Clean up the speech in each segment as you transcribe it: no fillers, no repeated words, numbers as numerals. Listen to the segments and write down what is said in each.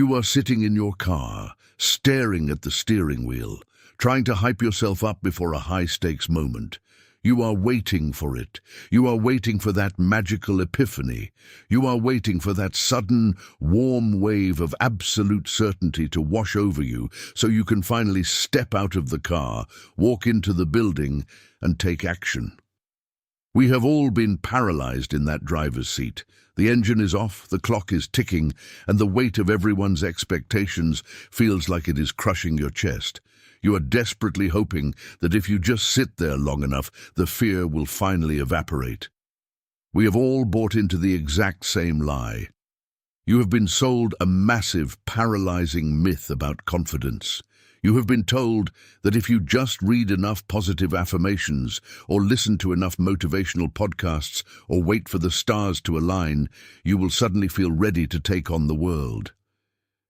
You are sitting in your car, staring at the steering wheel, trying to hype yourself up before a high-stakes moment. You are waiting for it. You are waiting for that magical epiphany. You are waiting for that sudden, warm wave of absolute certainty to wash over you so you can finally step out of the car, walk into the building, and take action. We have all been paralyzed in that driver's seat. The engine is off, the clock is ticking, and the weight of everyone's expectations feels like it is crushing your chest. You are desperately hoping that if you just sit there long enough, the fear will finally evaporate. We have all bought into the exact same lie. You have been sold a massive, paralyzing myth about confidence. You have been told that if you just read enough positive affirmations, or listen to enough motivational podcasts, or wait for the stars to align, you will suddenly feel ready to take on the world.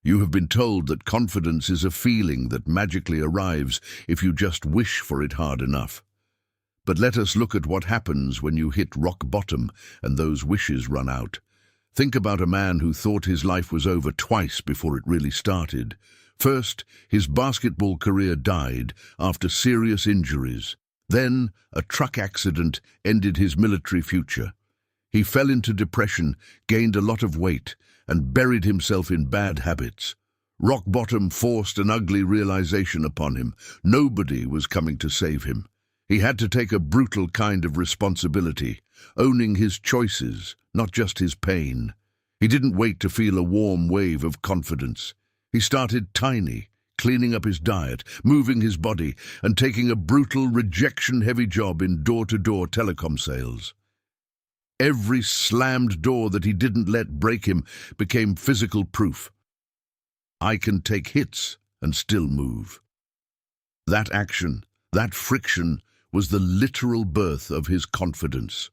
You have been told that confidence is a feeling that magically arrives if you just wish for it hard enough. But let us look at what happens when you hit rock bottom and those wishes run out. Think about a man who thought his life was over twice before it really started. First, his basketball career died after serious injuries. Then, a truck accident ended his military future. He fell into depression, gained a lot of weight, and buried himself in bad habits. Rock bottom forced an ugly realization upon him. Nobody was coming to save him. He had to take a brutal kind of responsibility, owning his choices, not just his pain. He didn't wait to feel a warm wave of confidence. He started tiny, cleaning up his diet, moving his body, and taking a brutal, rejection-heavy job in door-to-door telecom sales. Every slammed door that he didn't let break him became physical proof. I can take hits and still move. That action, that friction, was the literal birth of his confidence.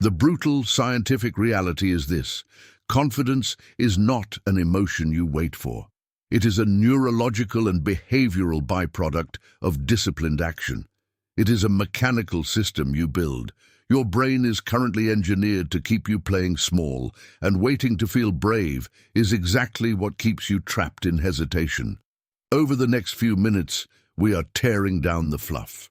The brutal scientific reality is this: confidence is not an emotion you wait for. It is a neurological and behavioral byproduct of disciplined action. It is a mechanical system you build. Your brain is currently engineered to keep you playing small, and waiting to feel brave is exactly what keeps you trapped in hesitation. Over the next few minutes, we are tearing down the fluff.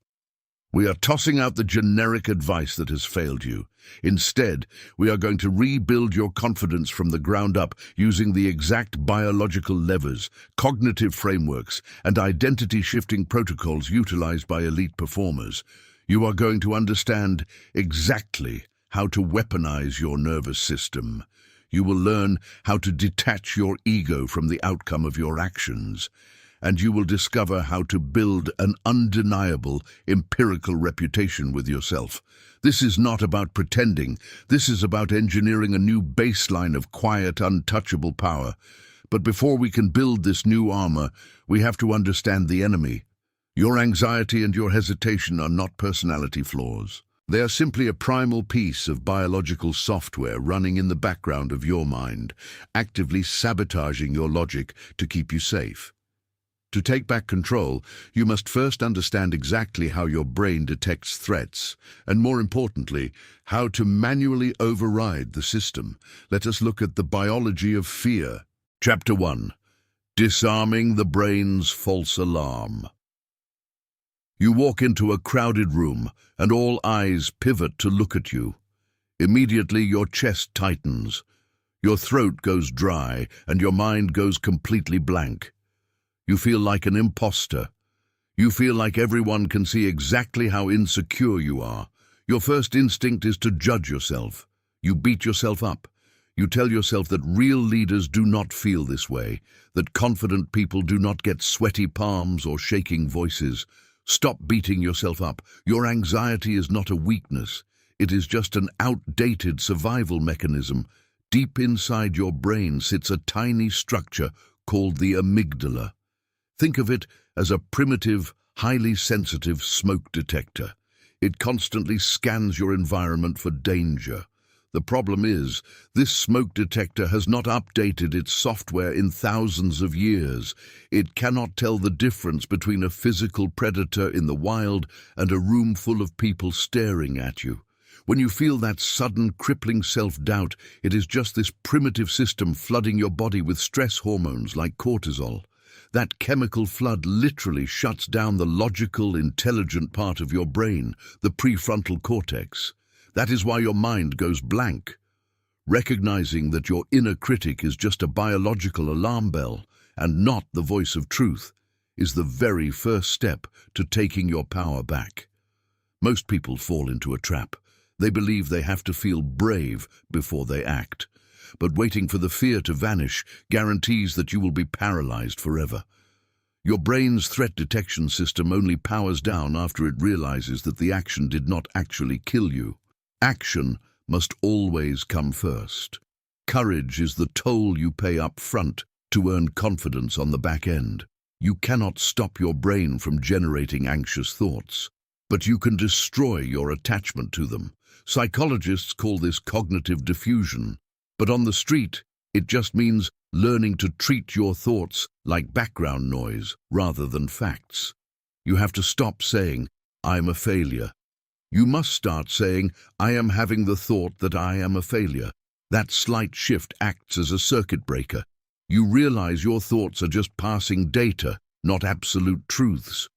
We are tossing out the generic advice that has failed you. Instead, we are going to rebuild your confidence from the ground up using the exact biological levers, cognitive frameworks, and identity-shifting protocols utilized by elite performers. You are going to understand exactly how to weaponize your nervous system. You will learn how to detach your ego from the outcome of your actions. And you will discover how to build an undeniable, empirical reputation with yourself. This is not about pretending. This is about engineering a new baseline of quiet, untouchable power. But before we can build this new armor, we have to understand the enemy. Your anxiety and your hesitation are not personality flaws. They are simply a primal piece of biological software running in the background of your mind, actively sabotaging your logic to keep you safe. To take back control, you must first understand exactly how your brain detects threats, and more importantly, how to manually override the system. Let us look at the biology of fear. Chapter 1. Disarming the brain's false alarm. You walk into a crowded room, and all eyes pivot to look at you. Immediately, your chest tightens. Your throat goes dry, and your mind goes completely blank. You feel like an imposter. You feel like everyone can see exactly how insecure you are. Your first instinct is to judge yourself. You beat yourself up. You tell yourself that real leaders do not feel this way, that confident people do not get sweaty palms or shaking voices. Stop beating yourself up. Your anxiety is not a weakness. It is just an outdated survival mechanism. Deep inside your brain sits a tiny structure called the amygdala. Think of it as a primitive, highly sensitive smoke detector. It constantly scans your environment for danger. The problem is, this smoke detector has not updated its software in thousands of years. It cannot tell the difference between a physical predator in the wild and a room full of people staring at you. When you feel that sudden, crippling self-doubt, it is just this primitive system flooding your body with stress hormones like cortisol. That chemical flood literally shuts down the logical, intelligent part of your brain, the prefrontal cortex. That is why your mind goes blank. Recognizing that your inner critic is just a biological alarm bell and not the voice of truth is the very first step to taking your power back. Most people fall into a trap. They believe they have to feel brave before they act. But waiting for the fear to vanish guarantees that you will be paralyzed forever. Your brain's threat detection system only powers down after it realizes that the action did not actually kill you. Action must always come first. Courage is the toll you pay up front to earn confidence on the back end. You cannot stop your brain from generating anxious thoughts, but you can destroy your attachment to them. Psychologists call this cognitive diffusion, but on the street, it just means learning to treat your thoughts like background noise rather than facts. You have to stop saying, "I'm a failure." You must start saying, "I am having the thought that I am a failure." That slight shift acts as a circuit breaker. You realize your thoughts are just passing data, not absolute truths.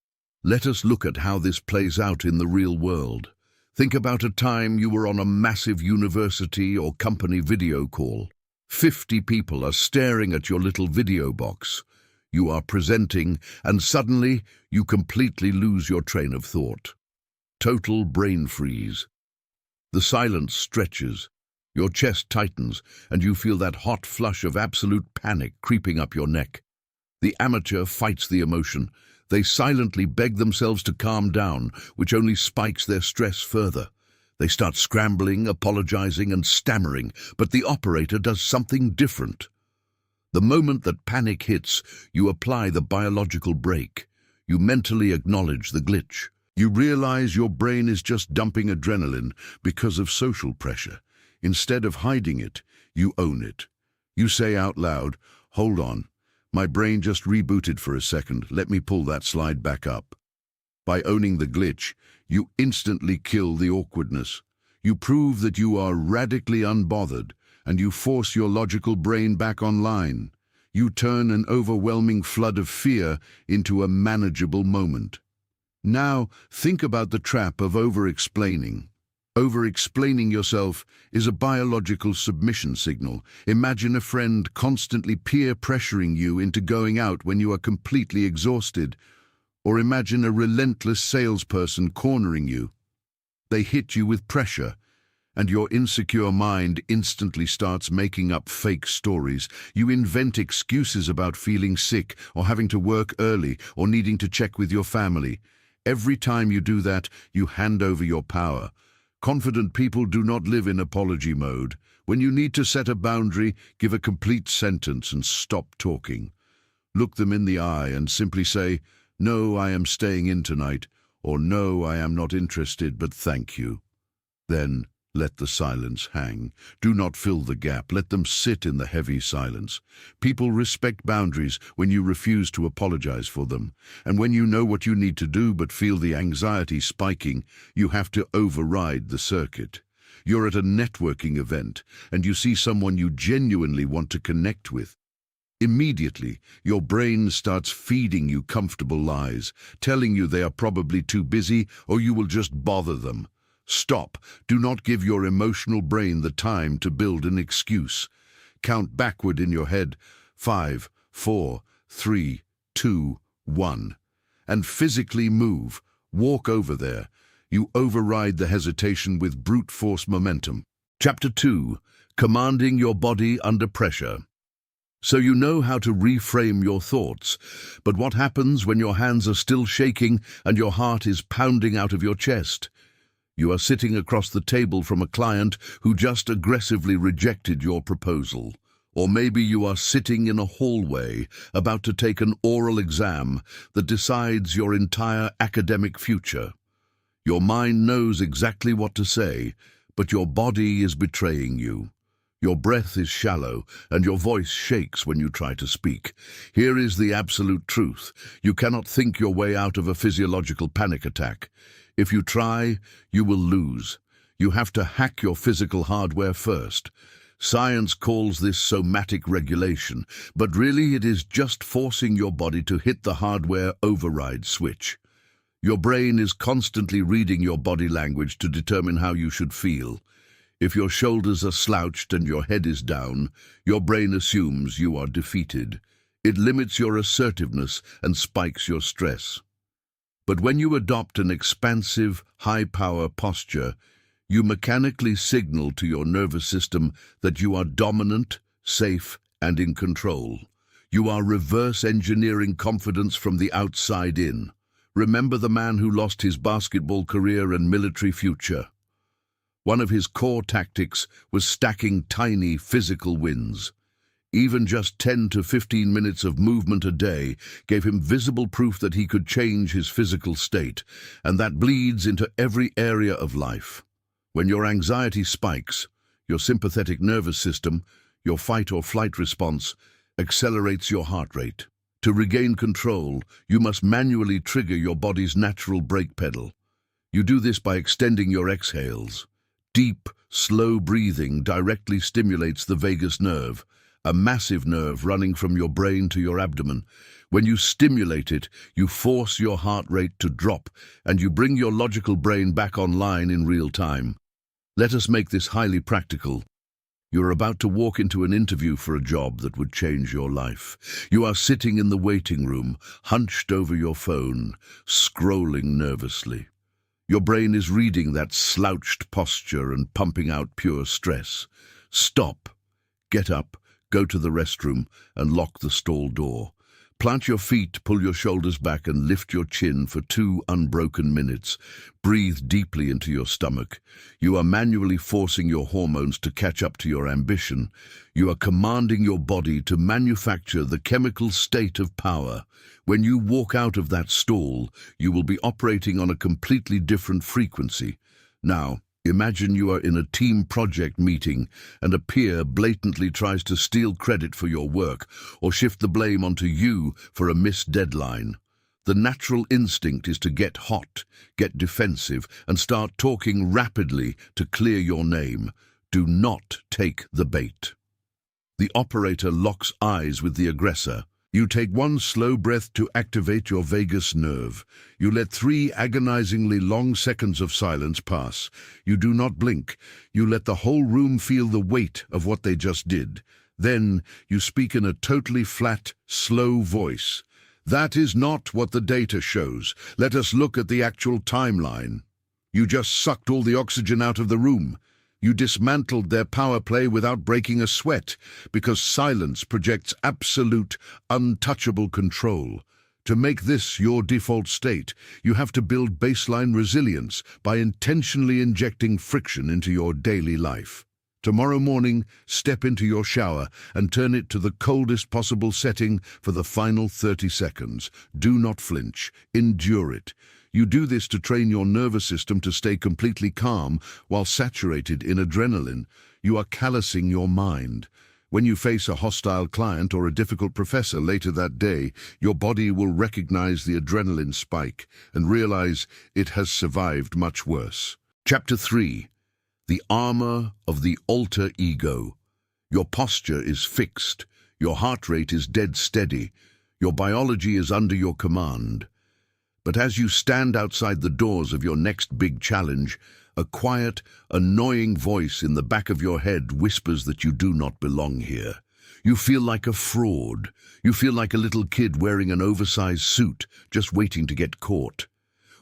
Let us look at how this plays out in the real world. Think about a time you were on a massive university or company video call. 50 people are staring at your little video box. You are presenting, and suddenly you completely lose your train of thought. Total brain freeze. The silence stretches, your chest tightens, and you feel that hot flush of absolute panic creeping up your neck. The amateur fights the emotion. They silently beg themselves to calm down, which only spikes their stress further. They start scrambling, apologizing, and stammering, but the operator does something different. The moment that panic hits, you apply the biological brake. You mentally acknowledge the glitch. You realize your brain is just dumping adrenaline because of social pressure. Instead of hiding it, you own it. You say out loud, "Hold on, my brain just rebooted for a second. Let me pull that slide back up." By owning the glitch, you instantly kill the awkwardness. You prove that you are radically unbothered, and you force your logical brain back online. You turn an overwhelming flood of fear into a manageable moment. Now, think about the trap of over-explaining. Over-explaining yourself is a biological submission signal. Imagine a friend constantly peer-pressuring you into going out when you are completely exhausted. Or imagine a relentless salesperson cornering you. They hit you with pressure, and your insecure mind instantly starts making up fake stories. You invent excuses about feeling sick, or having to work early, or needing to check with your family. Every time you do that, you hand over your power. Confident people do not live in apology mode. When you need to set a boundary, give a complete sentence and stop talking. Look them in the eye and simply say, "No, I am staying in tonight," or "No, I am not interested, but thank you." Then let the silence hang. Do not fill the gap. Let them sit in the heavy silence. People respect boundaries when you refuse to apologize for them. And when you know what you need to do but feel the anxiety spiking, you have to override the circuit. You're at a networking event, and you see someone you genuinely want to connect with. Immediately, your brain starts feeding you comfortable lies, telling you they are probably too busy or you will just bother them. Stop. Do not give your emotional brain the time to build an excuse. Count backward in your head, 5, 4, 3, 2, 1. And physically move. Walk over there. You override the hesitation with brute force momentum. Chapter 2. Commanding your body under pressure. So you know how to reframe your thoughts, but what happens when your hands are still shaking and your heart is pounding out of your chest? You are sitting across the table from a client who just aggressively rejected your proposal. Or maybe you are sitting in a hallway about to take an oral exam that decides your entire academic future. Your mind knows exactly what to say, but your body is betraying you. Your breath is shallow, and your voice shakes when you try to speak. Here is the absolute truth. You cannot think your way out of a physiological panic attack. If you try, you will lose. You have to hack your physical hardware first. Science calls this somatic regulation, but really it is just forcing your body to hit the hardware override switch. Your brain is constantly reading your body language to determine how you should feel. If your shoulders are slouched and your head is down, your brain assumes you are defeated. It limits your assertiveness and spikes your stress. But when you adopt an expansive, high-power posture, you mechanically signal to your nervous system that you are dominant, safe, and in control. You are reverse engineering confidence from the outside in. Remember the man who lost his basketball career and military future. One of his core tactics was stacking tiny physical wins. Even just 10 to 15 minutes of movement a day gave him visible proof that he could change his physical state, and that bleeds into every area of life. When your anxiety spikes, your sympathetic nervous system, your fight or flight response, accelerates your heart rate. To regain control, you must manually trigger your body's natural brake pedal. You do this by extending your exhales. Deep, slow breathing directly stimulates the vagus nerve, a massive nerve running from your brain to your abdomen. When you stimulate it, you force your heart rate to drop, and you bring your logical brain back online in real time. Let us make this highly practical. You are about to walk into an interview for a job that would change your life. You are sitting in the waiting room, hunched over your phone, scrolling nervously. Your brain is reading that slouched posture and pumping out pure stress. Stop. Get up. Go to the restroom and lock the stall door. Plant your feet, pull your shoulders back and lift your chin for 2 unbroken minutes. Breathe deeply into your stomach. You are manually forcing your hormones to catch up to your ambition. You are commanding your body to manufacture the chemical state of power. When you walk out of that stall, you will be operating on a completely different frequency. Now, imagine you are in a team project meeting and a peer blatantly tries to steal credit for your work or shift the blame onto you for a missed deadline. The natural instinct is to get hot, get defensive, and start talking rapidly to clear your name. Do not take the bait. The operator locks eyes with the aggressor. You take 1 slow breath to activate your vagus nerve. You let 3 agonizingly long seconds of silence pass. You do not blink. You let the whole room feel the weight of what they just did. Then you speak in a totally flat, slow voice. That is not what the data shows. Let us look at the actual timeline. You just sucked all the oxygen out of the room. You dismantled their power play without breaking a sweat, because silence projects absolute, untouchable control. To make this your default state, you have to build baseline resilience by intentionally injecting friction into your daily life. Tomorrow morning, step into your shower and turn it to the coldest possible setting for the final 30 seconds. Do not flinch. Endure it. You do this to train your nervous system to stay completely calm while saturated in adrenaline. You are callousing your mind. When you face a hostile client or a difficult professor later that day, your body will recognize the adrenaline spike and realize it has survived much worse. Chapter 3. The Armor of the Alter Ego. Your posture is fixed. Your heart rate is dead steady. Your biology is under your command. But as you stand outside the doors of your next big challenge, a quiet, annoying voice in the back of your head whispers that you do not belong here. You feel like a fraud. You feel like a little kid wearing an oversized suit, just waiting to get caught.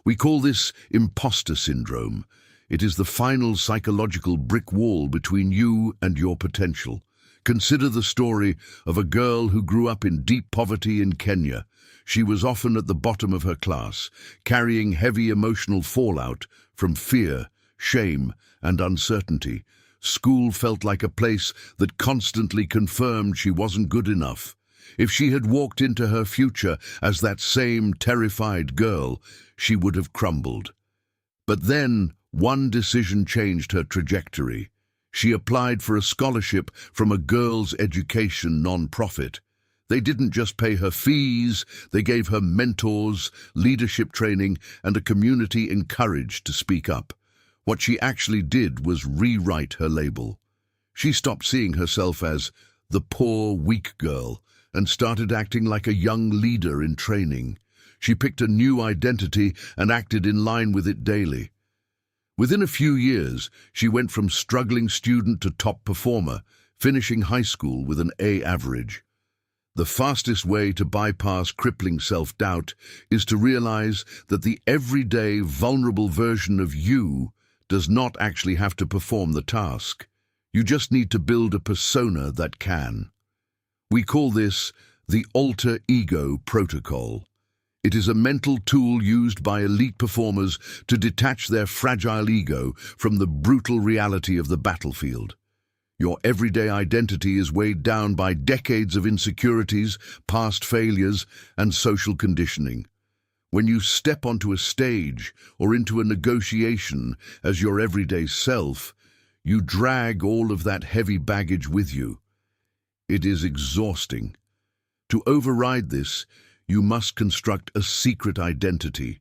We call this imposter syndrome. It is the final psychological brick wall between you and your potential. Consider the story of a girl who grew up in deep poverty in Kenya. She was often at the bottom of her class, carrying heavy emotional fallout from fear, shame, and uncertainty. School felt like a place that constantly confirmed she wasn't good enough. If she had walked into her future as that same terrified girl, she would have crumbled. But then, one decision changed her trajectory. She applied for a scholarship from a girls' education non-profit. They didn't just pay her fees, they gave her mentors, leadership training, and a community encouraged to speak up. What she actually did was rewrite her label. She stopped seeing herself as the poor, weak girl and started acting like a young leader in training. She picked a new identity and acted in line with it daily. Within a few years, she went from struggling student to top performer, finishing high school with an A average. The fastest way to bypass crippling self-doubt is to realize that the everyday, vulnerable version of you does not actually have to perform the task. You just need to build a persona that can. We call this the alter ego protocol. It is a mental tool used by elite performers to detach their fragile ego from the brutal reality of the battlefield. Your everyday identity is weighed down by decades of insecurities, past failures, and social conditioning. When you step onto a stage or into a negotiation as your everyday self, you drag all of that heavy baggage with you. It is exhausting. To override this, you must construct a secret identity.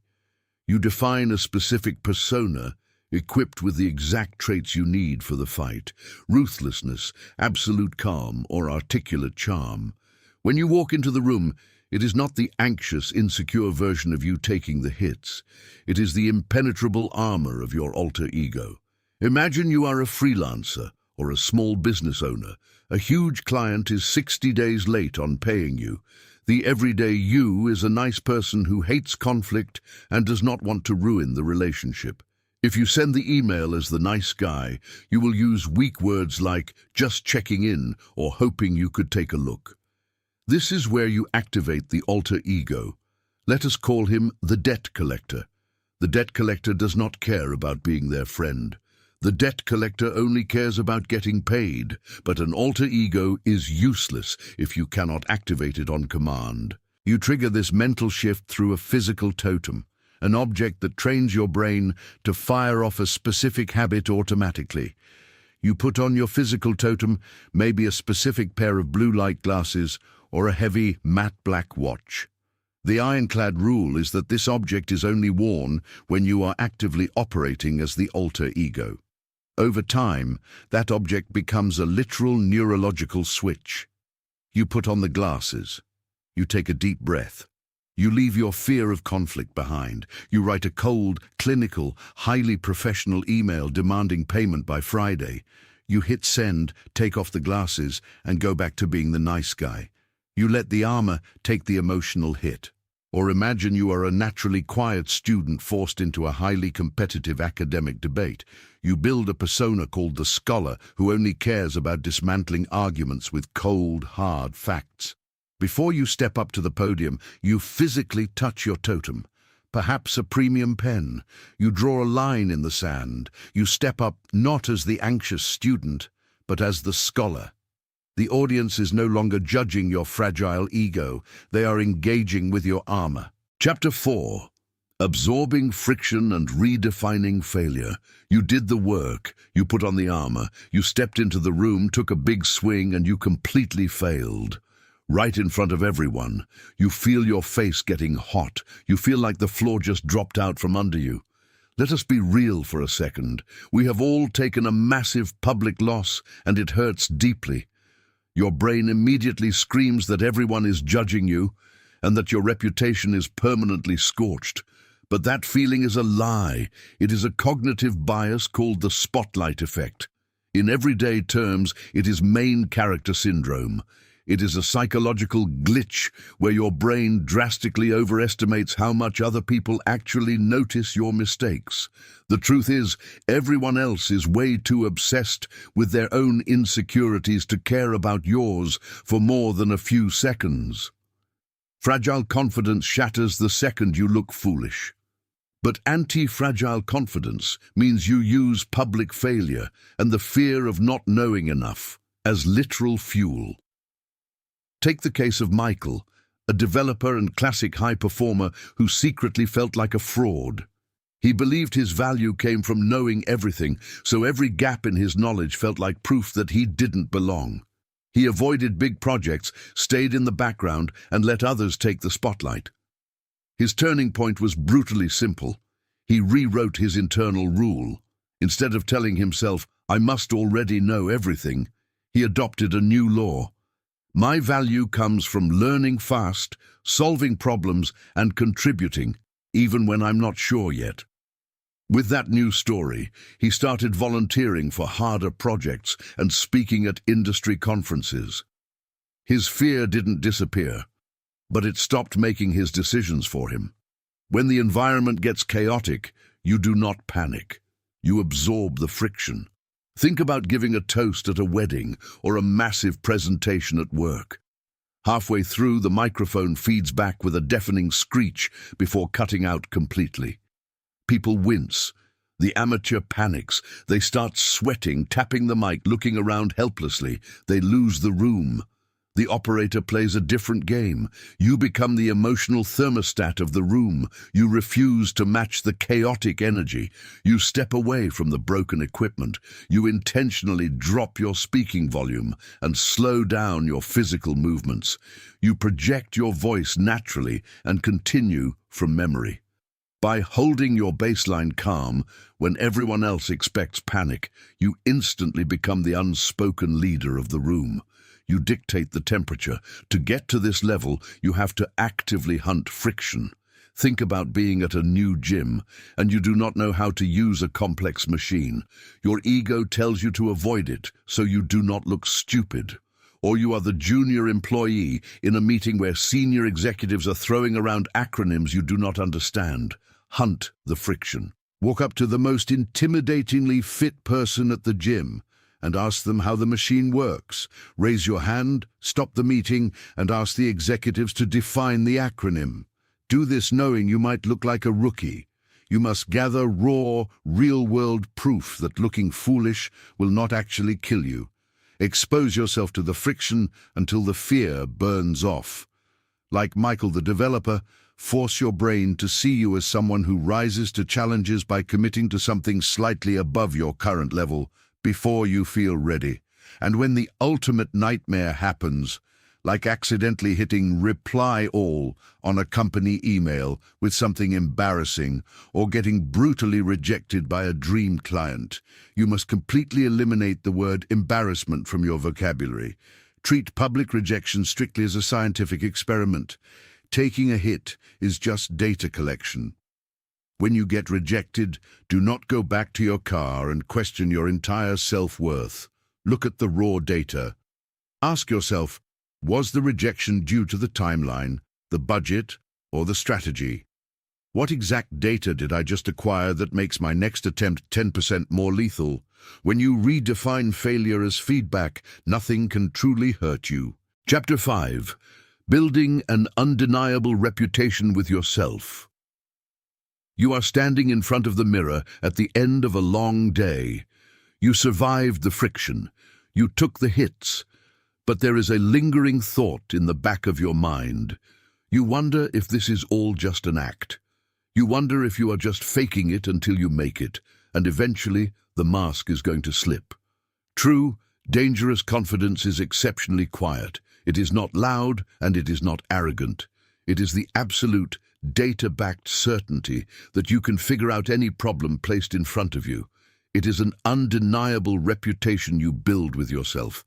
You define a specific persona, equipped with the exact traits you need for the fight: ruthlessness, absolute calm, or articulate charm. When you walk into the room, it is not the anxious, insecure version of you taking the hits. It is the impenetrable armor of your alter ego. Imagine you are a freelancer or a small business owner. A huge client is 60 days late on paying you. The everyday you is a nice person who hates conflict and does not want to ruin the relationship. If you send the email as the nice guy, you will use weak words like just checking in or hoping you could take a look. This is where you activate the alter ego. Let us call him the debt collector. The debt collector does not care about being their friend. The debt collector only cares about getting paid, but an alter ego is useless if you cannot activate it on command. You trigger this mental shift through a physical totem, an object that trains your brain to fire off a specific habit automatically. You put on your physical totem, maybe a specific pair of blue light glasses or a heavy matte black watch. The ironclad rule is that this object is only worn when you are actively operating as the alter ego. Over time, that object becomes a literal neurological switch. You put on the glasses. You take a deep breath. You leave your fear of conflict behind. You write a cold, clinical, highly professional email demanding payment by Friday. You hit send, take off the glasses, and go back to being the nice guy. You let the armor take the emotional hit. Or imagine you are a naturally quiet student forced into a highly competitive academic debate. You build a persona called the scholar who only cares about dismantling arguments with cold, hard facts. Before you step up to the podium, you physically touch your totem, perhaps a premium pen. You draw a line in the sand. You step up not as the anxious student, but as the scholar. The audience is no longer judging your fragile ego. They are engaging with your armor. Chapter 4. Absorbing friction and redefining failure. You did the work. You put on the armor. You stepped into the room, took a big swing, and you completely failed. Right in front of everyone. You feel your face getting hot. You feel like the floor just dropped out from under you. Let us be real for a second. We have all taken a massive public loss, and it hurts deeply. Your brain immediately screams that everyone is judging you and that your reputation is permanently scorched. But that feeling is a lie. It is a cognitive bias called the spotlight effect. In everyday terms, it is main character syndrome. It is a psychological glitch where your brain drastically overestimates how much other people actually notice your mistakes. The truth is, everyone else is way too obsessed with their own insecurities to care about yours for more than a few seconds. Fragile confidence shatters the second you look foolish. But anti-fragile confidence means you use public failure and the fear of not knowing enough as literal fuel. Take the case of Michael, a developer and classic high performer who secretly felt like a fraud. He believed his value came from knowing everything, so every gap in his knowledge felt like proof that he didn't belong. He avoided big projects, stayed in the background, and let others take the spotlight. His turning point was brutally simple. He rewrote his internal rule. Instead of telling himself, "I must already know everything," he adopted a new law. My value comes from learning fast, solving problems, and contributing, even when I'm not sure yet. With that new story, he started volunteering for harder projects and speaking at industry conferences. His fear didn't disappear, but it stopped making his decisions for him. When the environment gets chaotic, you do not panic. You absorb the friction. Think about giving a toast at a wedding or a massive presentation at work. Halfway through, the microphone feeds back with a deafening screech before cutting out completely. People wince. The amateur panics. They start sweating, tapping the mic, looking around helplessly. They lose the room. The operator plays a different game. You become the emotional thermostat of the room. You refuse to match the chaotic energy. You step away from the broken equipment. You intentionally drop your speaking volume and slow down your physical movements. You project your voice naturally and continue from memory. By holding your baseline calm when everyone else expects panic, you instantly become the unspoken leader of the room. You dictate the temperature. To get to this level, you have to actively hunt friction. Think about being at a new gym, and you do not know how to use a complex machine. Your ego tells you to avoid it, so you do not look stupid. Or you are the junior employee in a meeting where senior executives are throwing around acronyms you do not understand. Hunt the friction. Walk up to the most intimidatingly fit person at the gym and ask them how the machine works. Raise your hand, stop the meeting, and ask the executives to define the acronym. Do this knowing you might look like a rookie. You must gather raw, real-world proof that looking foolish will not actually kill you. Expose yourself to the friction until the fear burns off. Like Michael the developer, force your brain to see you as someone who rises to challenges by committing to something slightly above your current level before you feel ready. And when the ultimate nightmare happens, like accidentally hitting reply all on a company email with something embarrassing or getting brutally rejected by a dream client, you must completely eliminate the word embarrassment from your vocabulary. Treat public rejection strictly as a scientific experiment. Taking a hit is just data collection. When you get rejected, do not go back to your car and question your entire self-worth. Look at the raw data. Ask yourself, was the rejection due to the timeline, the budget, or the strategy? What exact data did I just acquire that makes my next attempt 10% more lethal? When you redefine failure as feedback, nothing can truly hurt you. Chapter 5. Building an undeniable reputation with yourself. You are standing in front of the mirror at the end of a long day. You survived the friction. You took the hits. But there is a lingering thought in the back of your mind. You wonder if this is all just an act. You wonder if you are just faking it until you make it, and eventually the mask is going to slip. True, dangerous confidence is exceptionally quiet. It is not loud and it is not arrogant. It is the absolute, data-backed certainty that you can figure out any problem placed in front of you. It is an undeniable reputation you build with yourself.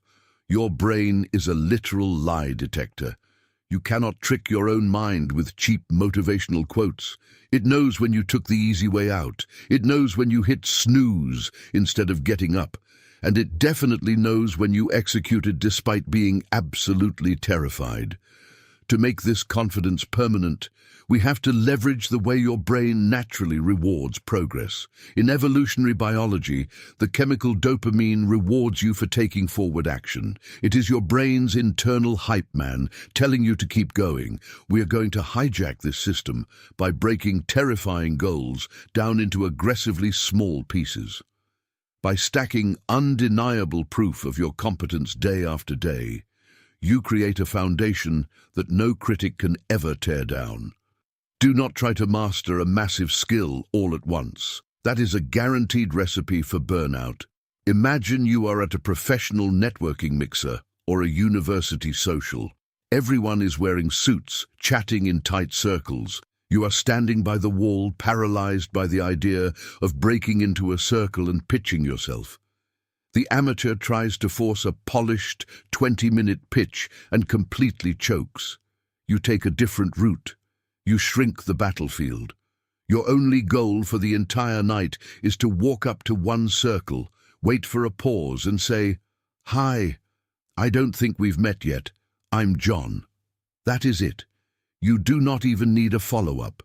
Your brain is a literal lie detector. You cannot trick your own mind with cheap motivational quotes. It knows when you took the easy way out. It knows when you hit snooze instead of getting up. And it definitely knows when you executed despite being absolutely terrified. To make this confidence permanent, we have to leverage the way your brain naturally rewards progress. In evolutionary biology, the chemical dopamine rewards you for taking forward action. It is your brain's internal hype man telling you to keep going. We are going to hijack this system by breaking terrifying goals down into aggressively small pieces. By stacking undeniable proof of your competence day after day, you create a foundation that no critic can ever tear down. Do not try to master a massive skill all at once. That is a guaranteed recipe for burnout. Imagine you are at a professional networking mixer or a university social. Everyone is wearing suits, chatting in tight circles. You are standing by the wall, paralyzed by the idea of breaking into a circle and pitching yourself. The amateur tries to force a polished 20-minute pitch and completely chokes. You take a different route. You shrink the battlefield. Your only goal for the entire night is to walk up to one circle, wait for a pause and say, "Hi, I don't think we've met yet. I'm John." That is it. You do not even need a follow-up.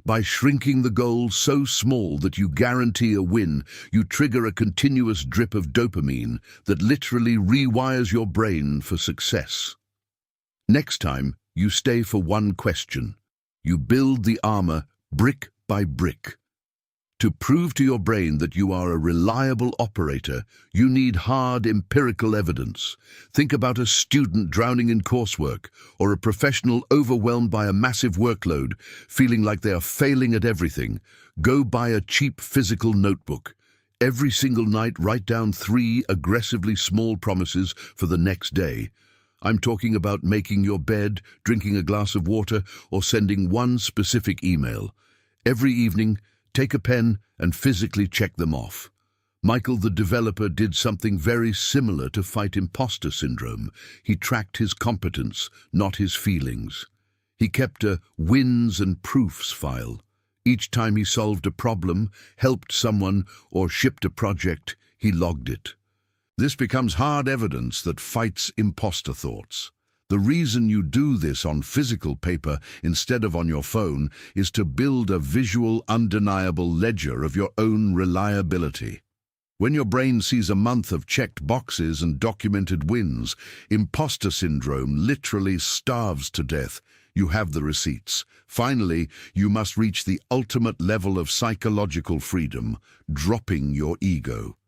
By shrinking the goal so small that you guarantee a win, you trigger a continuous drip of dopamine that literally rewires your brain for success. Next time, you stay for one question. You build the armor brick by brick. To prove to your brain that you are a reliable operator, you need hard empirical evidence. Think about a student drowning in coursework, or a professional overwhelmed by a massive workload, feeling like they are failing at everything. Go buy a cheap physical notebook. Every single night, write down 3 aggressively small promises for the next day. I'm talking about making your bed, drinking a glass of water, or sending one specific email. Every evening, take a pen and physically check them off. Michael, the developer, did something very similar to fight imposter syndrome. He tracked his competence, not his feelings. He kept a wins and proofs file. Each time he solved a problem, helped someone, or shipped a project, he logged it. This becomes hard evidence that fights imposter thoughts. The reason you do this on physical paper instead of on your phone is to build a visual, undeniable ledger of your own reliability. When your brain sees a month of checked boxes and documented wins, imposter syndrome literally starves to death. You have the receipts. Finally, you must reach the ultimate level of psychological freedom, dropping your ego.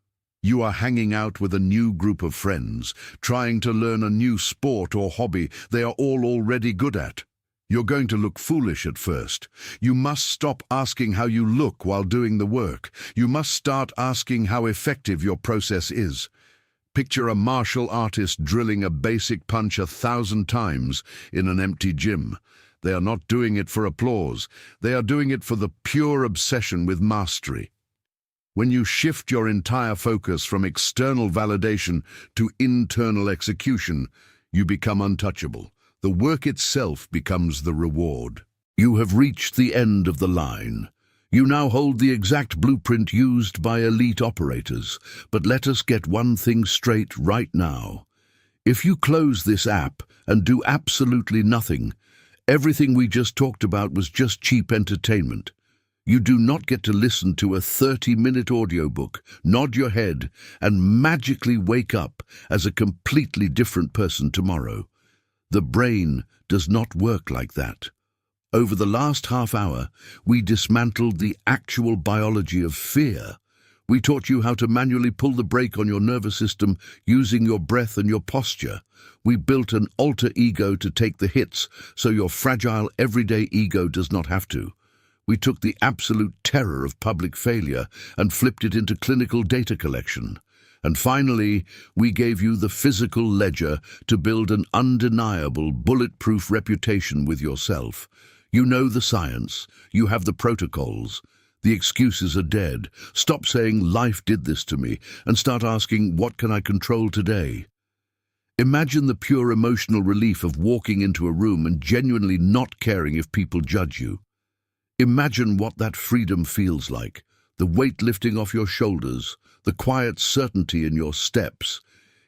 You are hanging out with a new group of friends, trying to learn a new sport or hobby they are all already good at. You're going to look foolish at first. You must stop asking how you look while doing the work. You must start asking how effective your process is. Picture a martial artist drilling a basic punch 1,000 times in an empty gym. They are not doing it for applause. They are doing it for the pure obsession with mastery. When you shift your entire focus from external validation to internal execution, you become untouchable. The work itself becomes the reward. You have reached the end of the line. You now hold the exact blueprint used by elite operators. But let us get one thing straight right now. If you close this app and do absolutely nothing, everything we just talked about was just cheap entertainment. You do not get to listen to a 30-minute audiobook, nod your head, and magically wake up as a completely different person tomorrow. The brain does not work like that. Over the last half hour, we dismantled the actual biology of fear. We taught you how to manually pull the brake on your nervous system using your breath and your posture. We built an alter ego to take the hits so your fragile, everyday ego does not have to. We took the absolute terror of public failure and flipped it into clinical data collection. And finally, we gave you the physical ledger to build an undeniable, bulletproof reputation with yourself. You know the science. You have the protocols. The excuses are dead. Stop saying, "Life did this to me," and start asking, "What can I control today?" Imagine the pure emotional relief of walking into a room and genuinely not caring if people judge you. Imagine what that freedom feels like, the weight lifting off your shoulders, the quiet certainty in your steps.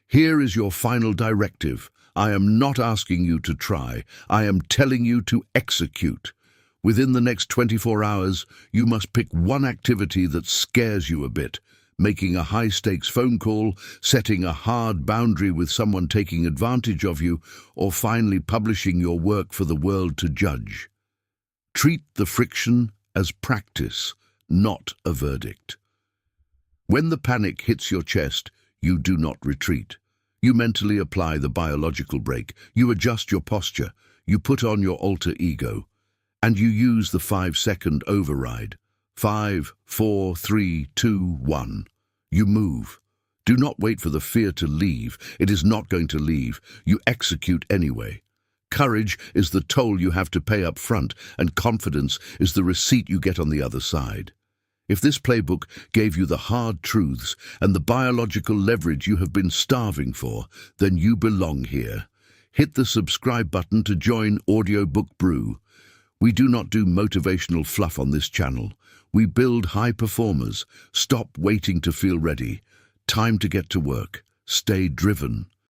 Here is your final directive. I am not asking you to try. I am telling you to execute. Within the next 24 hours, you must pick one activity that scares you a bit, making a high-stakes phone call, setting a hard boundary with someone taking advantage of you, or finally publishing your work for the world to judge. Treat the friction as practice, not a verdict. When the panic hits your chest, you do not retreat. You mentally apply the biological brake, you adjust your posture, you put on your alter ego, and you use the 5-second override. 5, 4, 3, 2, 1. You move. Do not wait for the fear to leave. It is not going to leave. You execute anyway. Courage is the toll you have to pay up front, and confidence is the receipt you get on the other side. If this playbook gave you the hard truths and the biological leverage you have been starving for, then you belong here. Hit the subscribe button to join Audiobook Brew. We do not do motivational fluff on this channel. We build high performers. Stop waiting to feel ready. Time to get to work. Stay driven.